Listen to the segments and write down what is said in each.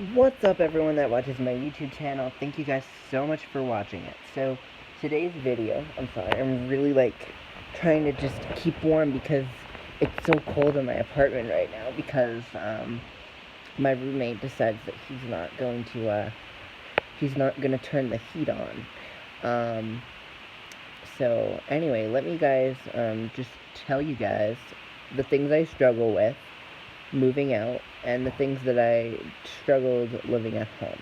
What's up, everyone that watches my YouTube channel? Thank you guys so much for watching it. So, today's video, I'm really trying to just keep warm because it's so cold in my apartment right now because my roommate decides that he's not gonna turn the heat on. Um, so anyway, let me guys just tell you guys the things I struggle with moving out and the things that I struggled living at home.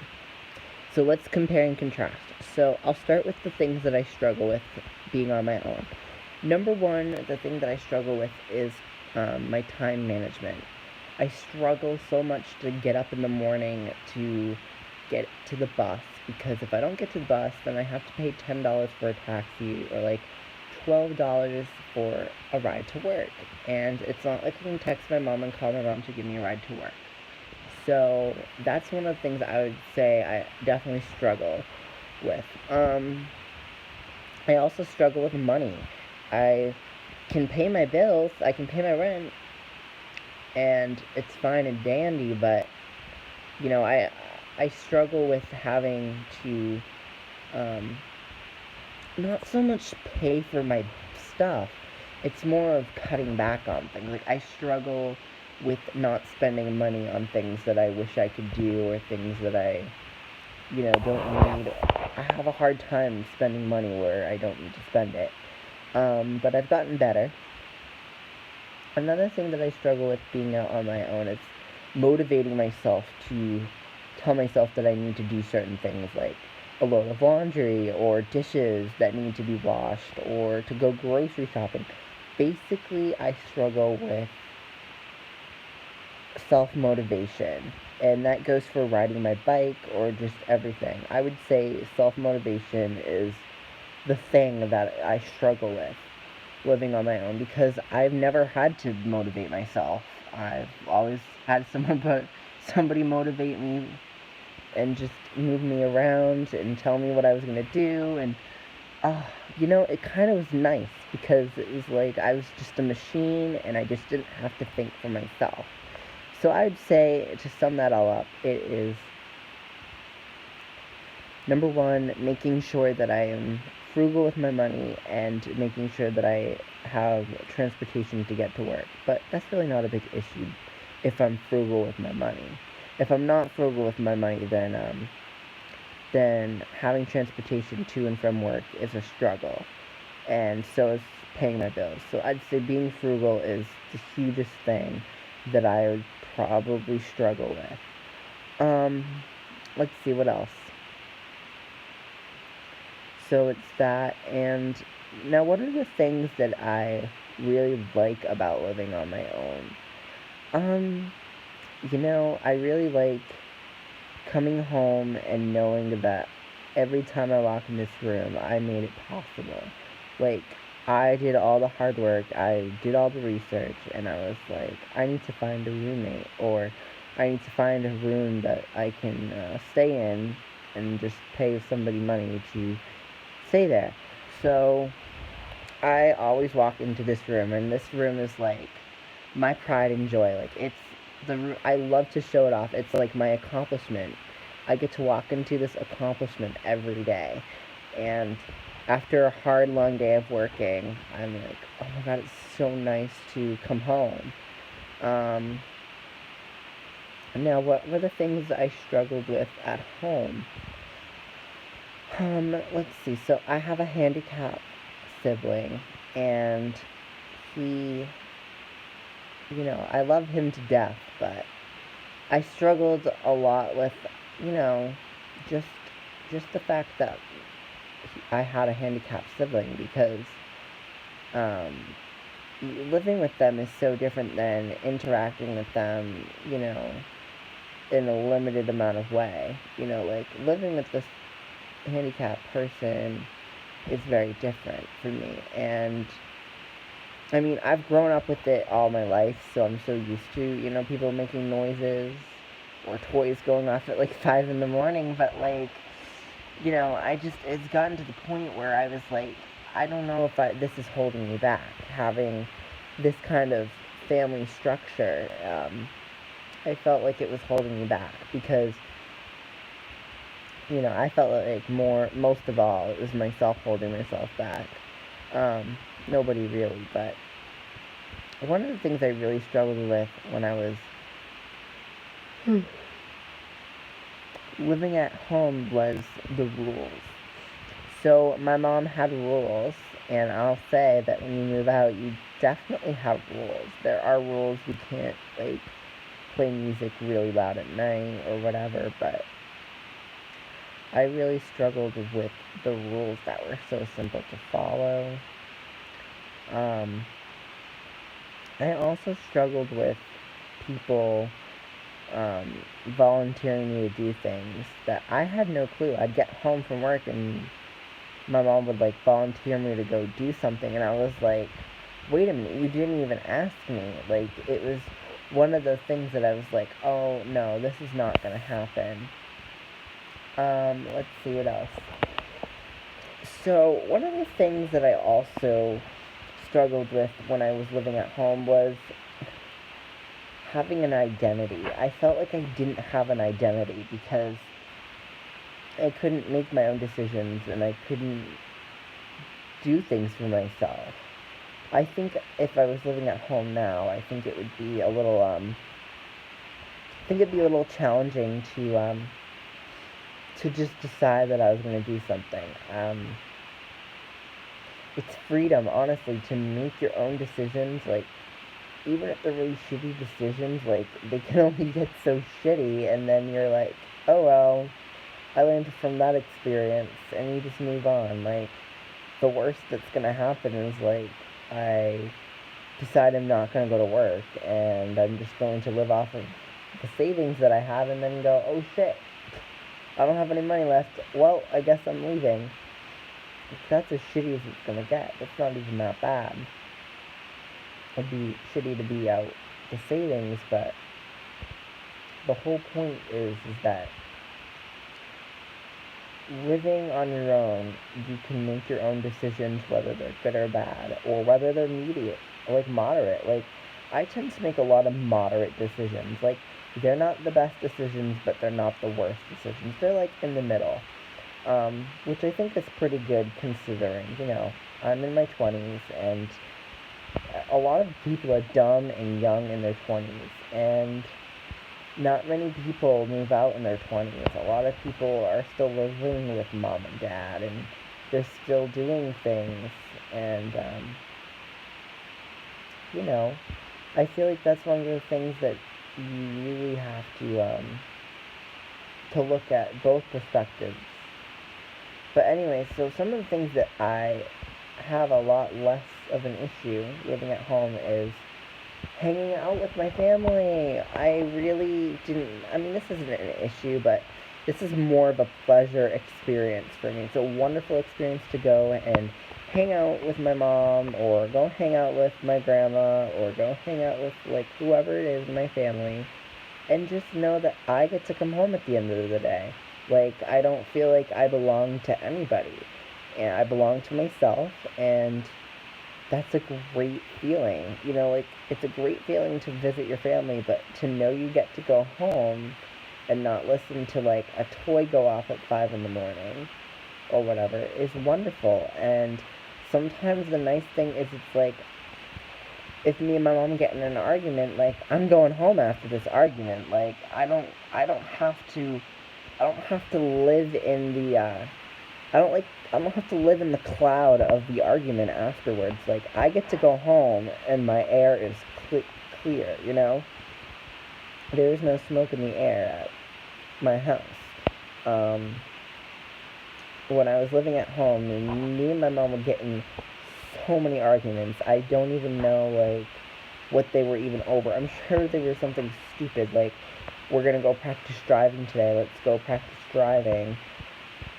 So let's compare and contrast. So I'll start with the things that I struggle with being on my own. Number one, the thing that I struggle with is my time management. I struggle so much to get up in the morning to get to the bus because if I don't get to the bus, then I have to pay $10 for a taxi or $12 for a ride to work. And it's not like I can text my mom and call my mom to give me a ride to work. So that's one of the things I would say I definitely struggle with. I also struggle with money. I can pay my bills, I can pay my rent, and it's fine and dandy, but I struggle with having to not so much pay for my stuff. It's more of cutting back on things. Like, I struggle with not spending money on things that I wish I could do or things that I, don't need. I have a hard time spending money where I don't need to spend it. But I've gotten better. Another thing that I struggle with being out on my own is motivating myself to tell myself that I need to do certain things, like a load of laundry or dishes that need to be washed or to go grocery shopping. Basically, I struggle with self-motivation, and that goes for riding my bike or just everything. I would say self-motivation is the thing that I struggle with living on my own because I've never had to motivate myself. I've always had somebody motivate me and just move me around and tell me what I was gonna do, and it kind of was nice because it was like I was just a machine and I just didn't have to think for myself. So I'd say, to sum that all up, it is number one, making sure that I am frugal with my money and making sure that I have transportation to get to work. But that's really not a big issue if I'm frugal with my money. If I'm not frugal with my money, then having transportation to and from work is a struggle, and so is paying my bills. So I'd say being frugal is the hugest thing that I would probably struggle with. Let's see what else. So it's that, and now what are the things that I really like about living on my own? I really like coming home and knowing that every time I walk in this room, I made it possible. Like, I did all the hard work, I did all the research, and I was like, I need to find a roommate, or I need to find a room that I can stay in and just pay somebody money to stay there. So, I always walk into this room, and this room is like my pride and joy. Like, I love to show it off. It's like my accomplishment. I get to walk into this accomplishment every day. And after a hard, long day of working, I'm like, oh my god, it's so nice to come home. Now, what were the things I struggled with at home? Let's see. So, I have a handicapped sibling, and he, I love him to death, but I struggled a lot with, you know, just the fact that I had a handicapped sibling because um, living with them is so different than interacting with them, in a limited amount of way. Like living with this handicapped person is very different for me, and I mean, I've grown up with it all my life, so I'm so used to, people making noises or toys going off at 5 in the morning, but it's gotten to the point where I was like, I don't know if this is holding me back, having this kind of family structure. I felt like it was holding me back because, I felt like most of all, it was myself holding myself back. Nobody really, but one of the things I really struggled with when I was living at home was the rules. So my mom had rules, and I'll say that when you move out, you definitely have rules. There are rules. You can't, play music really loud at night or whatever, but I really struggled with the rules that were so simple to follow. I also struggled with people volunteering me to do things that I had no clue. I'd get home from work and my mom would volunteer me to go do something, and I was like, wait a minute, you didn't even ask me. It was one of those things that I was like, oh no, this is not gonna happen. Let's see what else. So one of the things that I also struggled with when I was living at home was having an identity. I felt like I didn't have an identity because I couldn't make my own decisions and I couldn't do things for myself. I think if I was living at home now, I think it would be a little challenging to just decide that I was going to do something. It's freedom, honestly, to make your own decisions. Even if they're really shitty decisions, they can only get so shitty, and then you're like, oh well, I learned from that experience, and you just move on. The worst that's gonna happen is, I decide I'm not gonna go to work, and I'm just going to live off of the savings that I have, and then go, oh shit, I don't have any money left, well, I guess I'm leaving. That's as shitty as it's gonna get. That's not even that bad. It'd be shitty to be out the savings, but the whole point is that living on your own, you can make your own decisions, whether they're good or bad, or whether they're moderate. I tend to make a lot of moderate decisions. They're not the best decisions, but they're not the worst decisions. They're in the middle, which I think is pretty good considering, I'm in my 20s, and a lot of people are dumb and young in their 20s, and not many people move out in their 20s. A lot of people are still living with mom and dad, and they're still doing things, and, I feel like that's one of the things that you really have to look at both perspectives. But anyway, so some of the things that I have a lot less of an issue living at home is hanging out with my family. I really didn't, this isn't an issue, but this is more of a pleasure experience for me. It's a wonderful experience to go and hang out with my mom, or go hang out with my grandma, or go hang out with whoever it is in my family, and just know that I get to come home at the end of the day. I don't feel like I belong to anybody, and I belong to myself, and that's a great feeling. It's a great feeling to visit your family, but to know you get to go home and not listen to a toy go off at 5 in the morning or whatever is wonderful. And sometimes the nice thing is if me and my mom get in an argument, I'm going home after this argument. I don't have to live in the I don't have to live in the cloud of the argument afterwards. I get to go home and my air is clear, There is no smoke in the air at my house. When I was living at home, me and my mom would get in so many arguments. I don't even know, what they were even over. I'm sure they were something stupid, we're gonna go practice driving today, let's go practice driving.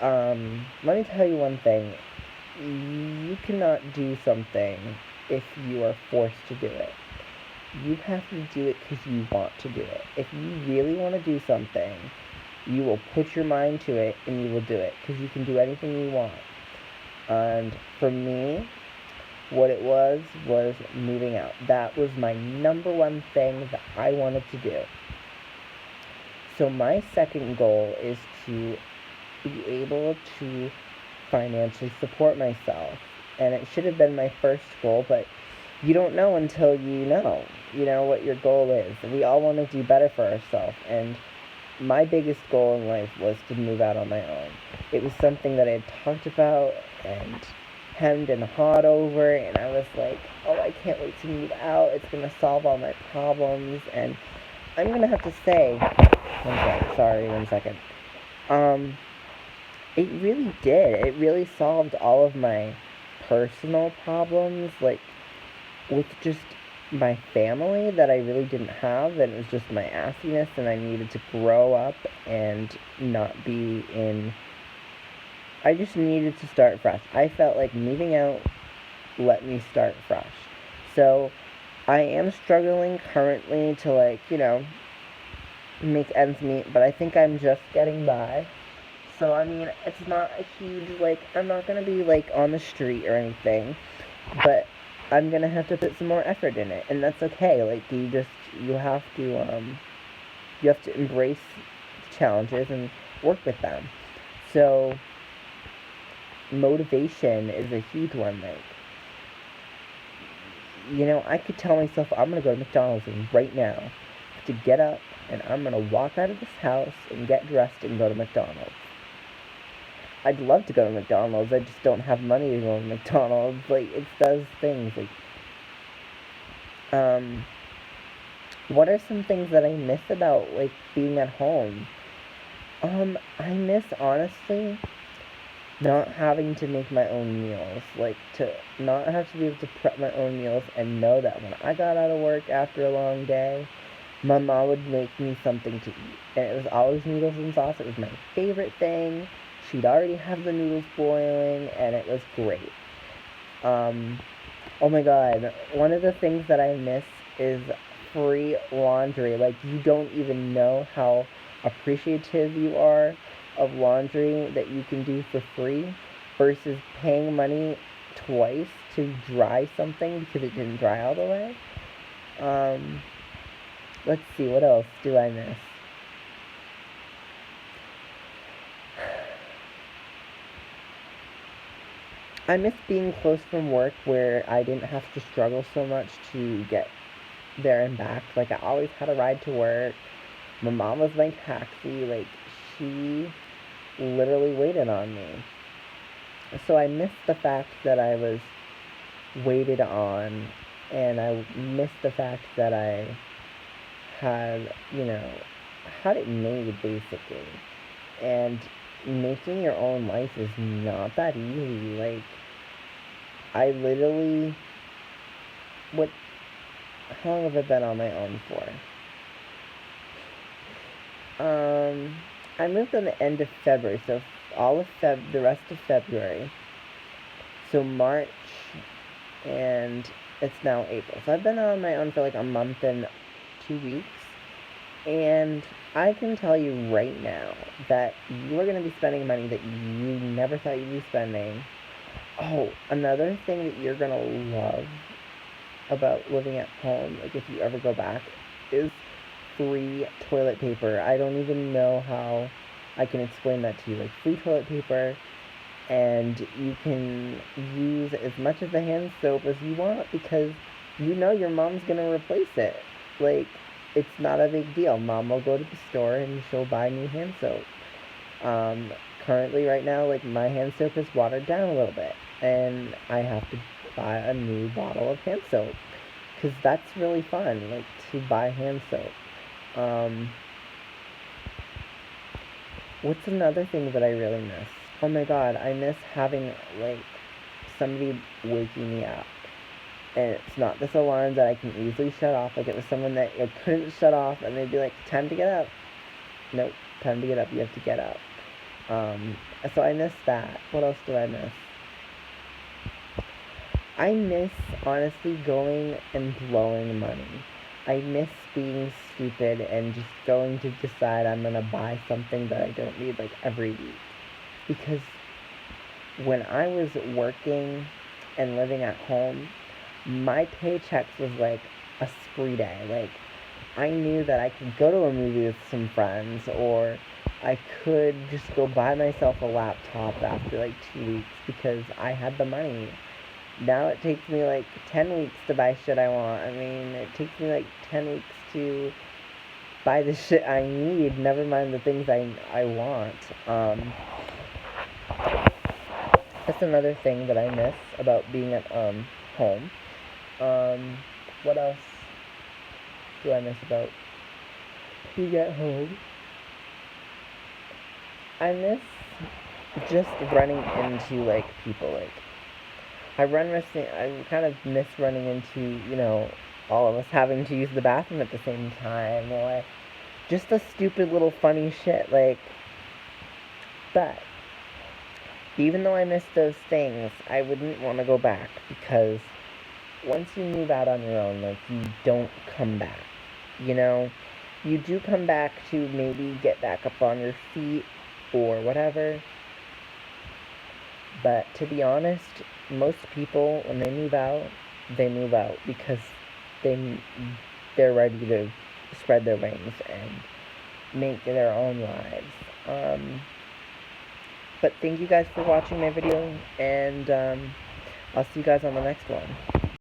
Let me tell you one thing. You cannot do something if you are forced to do it. You have to do it because you want to do it. If you really want to do something, you will put your mind to it and you will do it, because you can do anything you want. And for me, what it was moving out. That was my number one thing that I wanted to do. So my second goal is to be able to financially support myself. And it should have been my first goal, but you don't know until you know what your goal is. We all want to do better for ourselves. And my biggest goal in life was to move out on my own. It was something that I had talked about and hemmed and hawed over, and I was like, oh, I can't wait to move out. It's going to solve all my problems. And I'm going to have to say, one second. It really did. It really solved all of my personal problems, like with just my family that I really didn't have, and it was just my assiness, and I needed to grow up and not be in. I just needed to start fresh. I felt like moving out let me start fresh. So I am struggling currently to, like, make ends meet, but I think I'm just getting by. So, I mean, it's not a huge, like, I'm not gonna be, like, on the street or anything, but I'm gonna have to put some more effort in it, and that's okay. Like, you have to embrace challenges and work with them. So, motivation is a huge one. Like, I could tell myself I'm gonna go to McDonald's right now to get up, and I'm gonna walk out of this house and get dressed and go to McDonald's. I'd love to go to McDonald's. I just don't have money to go to McDonald's. Like, it's those things. Like, what are some things that I miss about, like, being at home? I miss, honestly, not having to make my own meals. Like, to not have to be able to prep my own meals and know that when I got out of work after a long day, my mom would make me something to eat. And it was always noodles and sauce. It was my favorite thing. She'd already have the noodles boiling, and it was great. Oh my god, one of the things that I miss is free laundry. Like, you don't even know how appreciative you are of laundry that you can do for free versus paying money twice to dry something because it didn't dry all the way. Let's see, what else do I miss? I miss being close from work where I didn't have to struggle so much to get there and back. Like, I always had a ride to work. My mom was my taxi. Like, she literally waited on me. So I miss the fact that I was waited on, and I miss the fact that I had, had it made, basically. And making your own life is not that easy. Like, I literally, how long have I been on my own for? I moved on the end of February, so the rest of February. So March, and it's now April. So I've been on my own for like a month and 2 weeks. And I can tell you right now that you are going to be spending money that you never thought you'd be spending. Oh, another thing that you're going to love about living at home, like if you ever go back, is free toilet paper. I don't even know how I can explain that to you. Like, free toilet paper, and you can use as much of the hand soap as you want because your mom's going to replace it. Like, it's not a big deal. Mom will go to the store and she'll buy new hand soap. Currently, right now, like, my hand soap is watered down a little bit, and I have to buy a new bottle of hand soap because that's really fun, like, to buy hand soap. What's another thing that I really miss? Oh my god, I miss having, like, somebody waking me up. And it's not this alarm that I can easily shut off. Like, it was someone that I couldn't shut off, and they'd be like, time to get up. Nope, time to get up, you have to get up. So I miss that. What else do I miss? I miss, honestly, going and blowing money. I miss being stupid and just going to decide I'm gonna buy something that I don't need, like, every week. Because when I was working and living at home, my paychecks was like a spree day. Like, I knew that I could go to a movie with some friends, or I could just go buy myself a laptop after like 2 weeks because I had the money. Now it takes me like 10 weeks to buy shit I want. I mean, it takes me like 10 weeks to buy the shit I need, never mind the things I want. That's another thing that I miss about being at home. What else do I miss about being at home? I miss just running into like people. Like I kind of miss running into, all of us having to use the bathroom at the same time, or just the stupid little funny shit. But even though I miss those things, I wouldn't want to go back because once you move out on your own, like, you don't come back. You know, you do come back to maybe get back up on your feet or whatever. But to be honest, most people, when they move out because they're ready to spread their wings and make their own lives. But thank you guys for watching my video, and I'll see you guys on the next one.